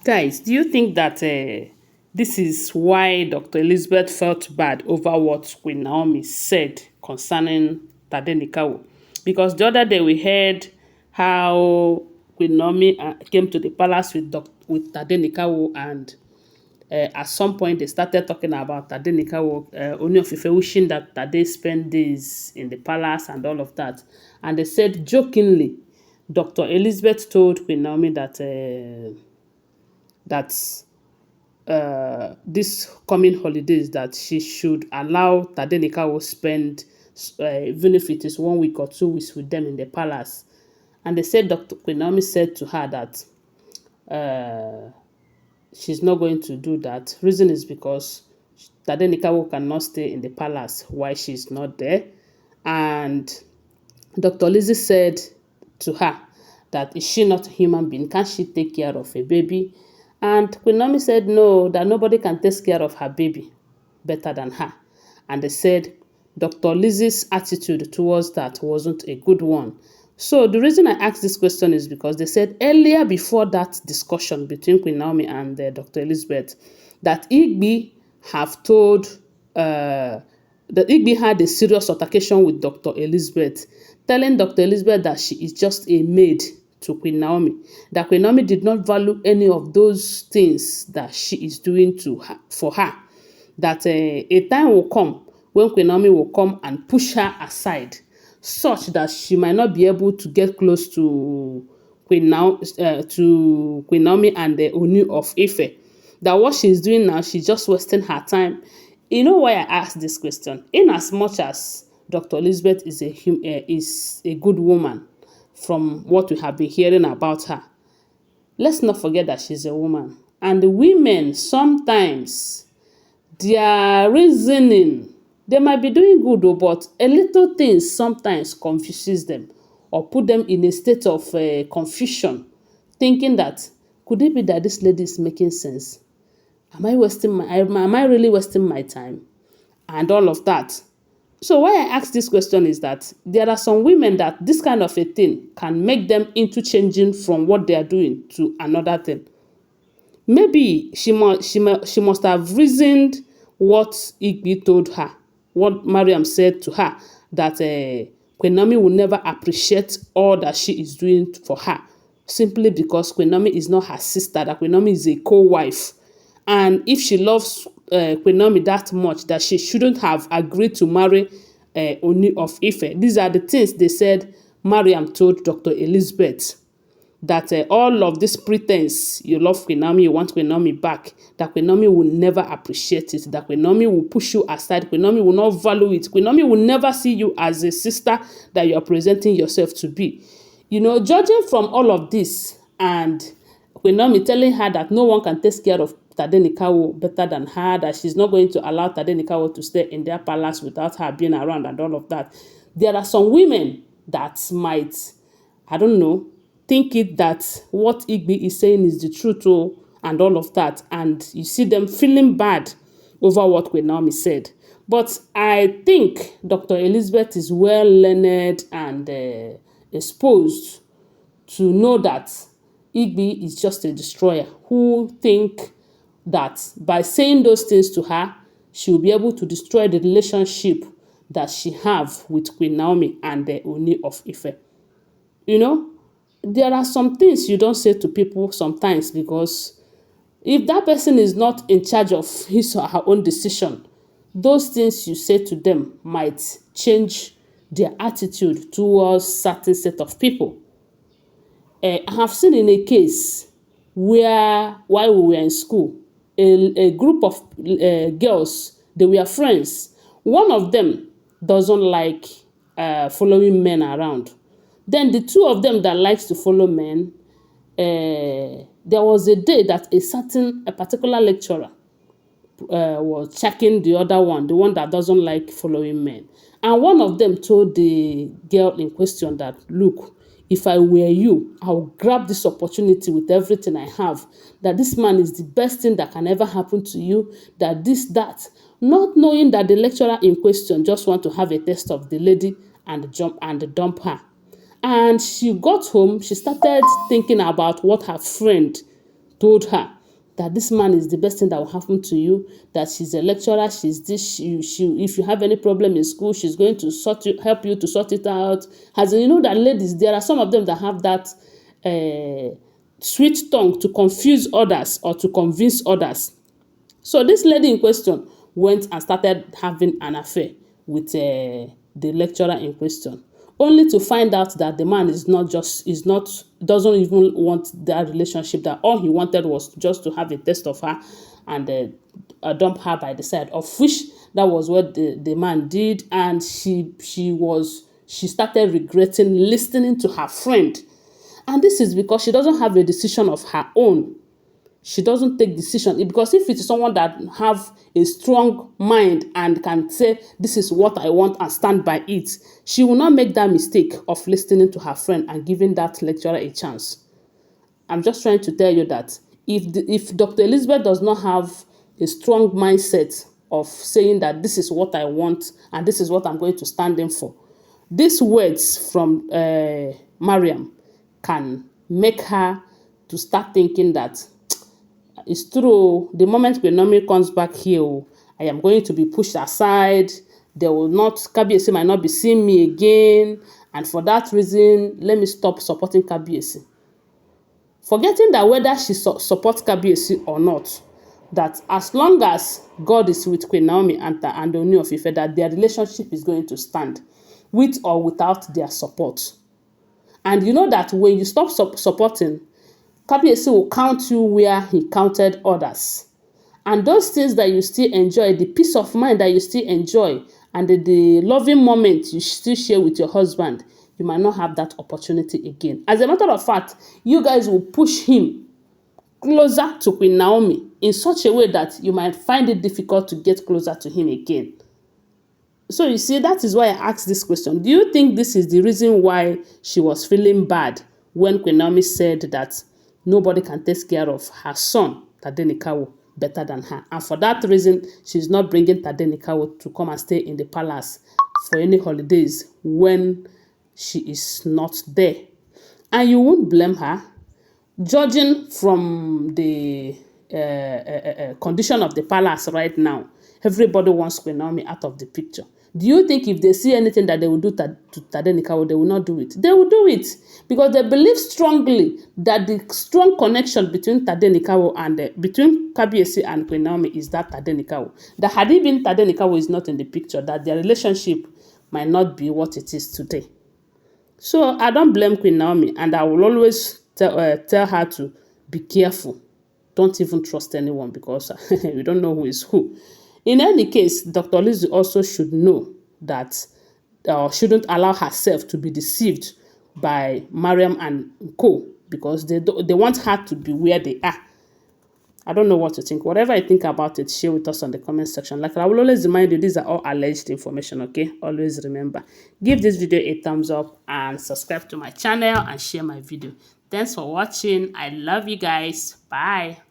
Guys, do you think that this is why Dr. Elizabeth felt bad over what Queen Naomi said concerning Tadenikawo? Because the other day we heard how Queen Naomi came to the palace with with Tadenikawo, and at some point they started talking about Tadenikawo, Ooni of Ife wishing that Tade spend days in the palace and all of that. And they said jokingly, Dr. Elizabeth told Queen Naomi that that this coming holidays that she should allow Tadenikawo spend even if it is 1 week or 2 weeks with them in the palace. And they said Dr. Queen Naomi said to her that she's not going to do that. Reason is because Tadenikawo cannot stay in the palace while she's not there. And Dr. Lizzie said to her that is she not a human being? Can't she take care of a baby? And Queen Naomi said no, that nobody can take care of her baby better than her. And they said Dr. Lizzie's attitude towards that wasn't a good one. So the reason I asked this question is because they said earlier before that discussion between Queen Naomi and Dr. Elizabeth that Igbi have told that Igbi had a serious altercation with Dr. Elizabeth, telling Dr. Elizabeth that she is just a maid to Queen Naomi, that Queen Naomi did not value any of those things that she is doing for her, that a time will come when Queen Naomi will come and push her aside, such that she might not be able to get close to Queen Naomi and the Ooni of Ife. That what she's doing now, she's just wasting her time. You know why I asked this question? In as much as Dr. Elizabeth is a good woman, from what we have been hearing about her, let's not forget that she's a woman. And the women sometimes, their reasoning, they might be doing good, but a little thing sometimes confuses them or put them in a state of confusion, thinking that could it be that this lady is making sense? Am I really wasting my time? And all of that. So why I ask this question is that there are some women that this kind of a thing can make them into changing from what they are doing to another thing. Maybe she must have reasoned what Igbi told her, what Mariam said to her, that Queen Naomi will never appreciate all that she is doing for her, simply because Queen Naomi is not her sister, that Queen Naomi is a co-wife. And if she loves Queen Naomi that much, that she shouldn't have agreed to marry Ooni of Ife. These are the things they said Mariam told Dr. Elizabeth, that all of this pretense, you love Queen Naomi, you want Queen Naomi back, that Queen Naomi will never appreciate it, that Queen Naomi will push you aside, Queen Naomi will not value it, Queen Naomi will never see you as a sister that you are presenting yourself to be. You know, judging from all of this, and Queen Naomi telling her that no one can take care of Tadenikawo better than her, that she's not going to allow Tadenikawo to stay in their palace without her being around and all of that. There are some women that might, I don't know, think it that what Igbi is saying is the truth and all of that. And you see them feeling bad over what Queen Naomi said. But I think Dr. Elizabeth is well learned and exposed to know that Igbi is just a destroyer who think that by saying those things to her, she will be able to destroy the relationship that she have with Queen Naomi and the Ooni of Ife. You know, there are some things you don't say to people sometimes, because if that person is not in charge of his or her own decision, those things you say to them might change their attitude towards certain set of people. I have seen in a case where, while we were in school, a group of girls, they were friends. One of them doesn't like following men around. Then the two of them that likes to follow men, there was a day that a particular lecturer was checking the other one, the one that doesn't like following men. And one of them told the girl in question that, look, if I were you, I would grab this opportunity with everything I have, that this man is the best thing that can ever happen to you, that this, that, not knowing that the lecturer in question just want to have a taste of the lady and dump her. And she got home, she started thinking about what her friend told her that this man is the best thing that will happen to you, that she's a lecturer, she's this, if you have any problem in school, she's going to help you to sort it out. As in, you know that ladies, there are some of them that have that sweet tongue to confuse others or to convince others. So this lady in question went and started having an affair with the lecturer in question, only to find out that the man doesn't even want that relationship, that all he wanted was just to have a taste of her and dump her by the side, of which that was what the man did. And she started regretting listening to her friend. And this is because she doesn't have a decision of her own. She doesn't take decision, because if it is someone that have a strong mind and can say, this is what I want and stand by it, she will not make that mistake of listening to her friend and giving that lecturer a chance. I'm just trying to tell you that if Dr. Elizabeth does not have a strong mindset of saying that this is what I want and this is what I'm going to stand in for, these words from Mariam can make her to start thinking that it's true. The moment Queen Naomi comes back here, I am going to be pushed aside. Kabiyesi might not be seeing me again. And for that reason, let me stop supporting Kabiyesi. Forgetting that whether she supports Kabiyesi or not, that as long as God is with Queen Naomi and Ooni of Ife, that their relationship is going to stand, with or without their support. And you know that when you stop supporting, Kabiyesi will count you where he counted others. And those things that you still enjoy, the peace of mind that you still enjoy, and the loving moment you still share with your husband, you might not have that opportunity again. As a matter of fact, you guys will push him closer to Queen Naomi in such a way that you might find it difficult to get closer to him again. So you see, that is why I asked this question. Do you think this is the reason why she was feeling bad when Queen Naomi said that nobody can take care of her son, Tadenikawo, better than her? And for that reason, she's not bringing Tadenikawo to come and stay in the palace for any holidays when she is not there. And you won't blame her. Judging from the condition of the palace right now, everybody wants Queen Naomi out of the picture. Do you think if they see anything that they will do to Tadenikawo, they will not do it? They will do it, because they believe strongly that the strong connection between Tadenikawo and between Kabiyesi and Queen Naomi is that Tadenikawo. That had it been Tadenikawo is not in the picture, that their relationship might not be what it is today. So I don't blame Queen Naomi, and I will always tell her to be careful. Don't even trust anyone, because you don't know who is who. In any case, Dr. Lizzie also should know that shouldn't allow herself to be deceived by Mariam and co, because they want her to be where they are. I don't know what to think. Whatever I think about it, share with us on the comment section. Like I will always remind you, these are all alleged information, okay? Always remember. Give this video a thumbs up and subscribe to my channel and share my video. Thanks for watching. I love you guys. Bye.